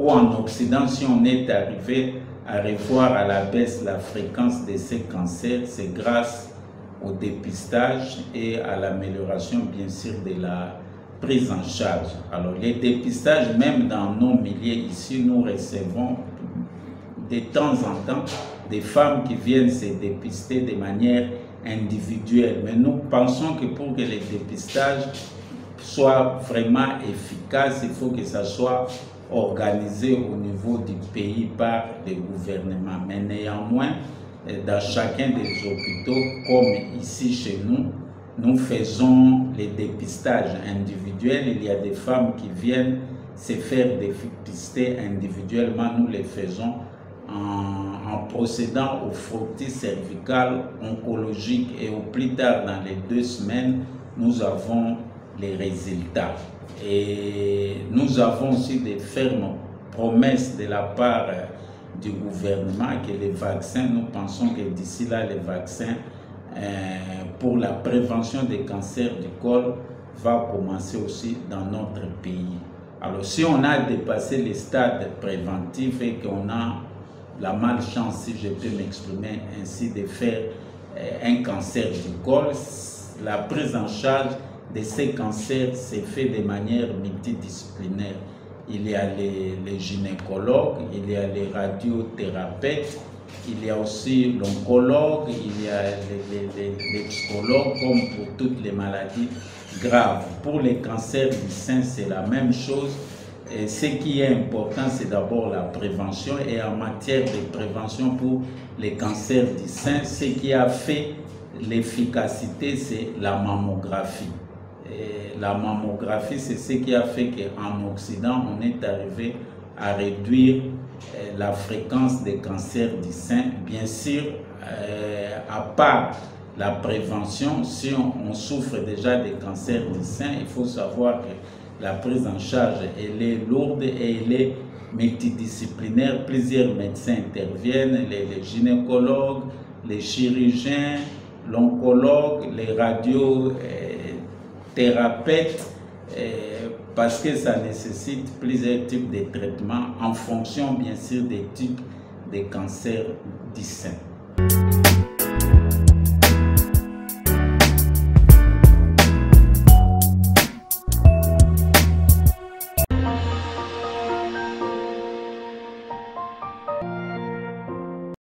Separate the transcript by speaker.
Speaker 1: ou en Occident, si on est arrivé à revoir à la baisse la fréquence de ces cancers, c'est grâce au dépistage et à l'amélioration, bien sûr, de la prise en charge. Alors, les dépistages, même dans nos milieux ici, nous recevons de temps en temps des femmes qui viennent se dépister de manière individuelle. Mais nous pensons que pour que les dépistages soient vraiment efficaces, il faut que ça soit organisé au niveau du pays par les gouvernements. Mais néanmoins, dans chacun des hôpitaux, comme ici chez nous, nous faisons les dépistages individuels. Il y a des femmes qui viennent se faire dépister individuellement. Nous les faisons en procédant au frottis cervical oncologique, et au plus tard dans les 2 semaines, nous avons les résultats. Et nous avons aussi des fermes promesses de la part du gouvernement que les vaccins, nous pensons que d'ici là, les vaccins pour la prévention des cancers du col va commencer aussi dans notre pays. Alors si on a dépassé les stades préventifs et qu'on a la malchance, si je peux m'exprimer ainsi, de faire un cancer du col, la prise en charge de ces cancers s'est fait de manière multidisciplinaire. Il y a les gynécologues, il y a les radiothérapeutes, il y a aussi l'oncologue, il y a les psychologues, comme pour toutes les maladies graves. Pour les cancers du sein, c'est la même chose. Et ce qui est important, c'est d'abord la prévention. Et en matière de prévention pour les cancers du sein, ce qui a fait l'efficacité, c'est la mammographie. Et la mammographie, c'est ce qui a fait qu'en Occident, on est arrivé à réduire la fréquence des cancers du sein. Bien sûr, à part la prévention, si on souffre déjà des cancers du sein, il faut savoir que la prise en charge, elle est lourde et elle est multidisciplinaire. Plusieurs médecins interviennent, les gynécologues, les chirurgiens, l'oncologue, les radiothérapeutes, parce que ça nécessite plusieurs types de traitements en fonction, bien sûr, des types de cancers du sein.